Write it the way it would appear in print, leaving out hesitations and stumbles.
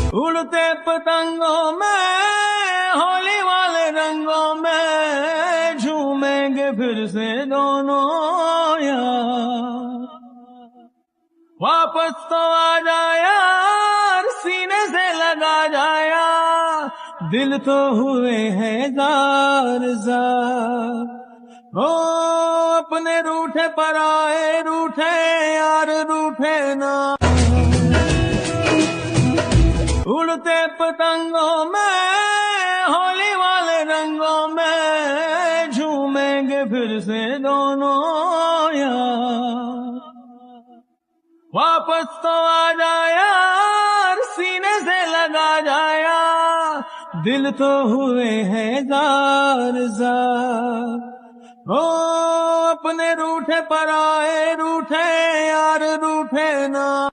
उड़ते पतंगों में होली वाले रंगों में झूमेंगे फिर से दोनों यार। वापस तो आ जा यार, सीने से लगा जाया, दिल तो हुए हैं जार जार। ओ अपने रूठे पर आए रूठे यार, रूठे ना। उड़ते पतंगों में होली वाले रंगों में झूमेंगे फिर से दोनों यार। वापस तो आ जा यार, सीने से लगा जाया, दिल तो हुए हैं जार जार। ओ अपने रूठे पर आए रूठे यार, रूठे ना।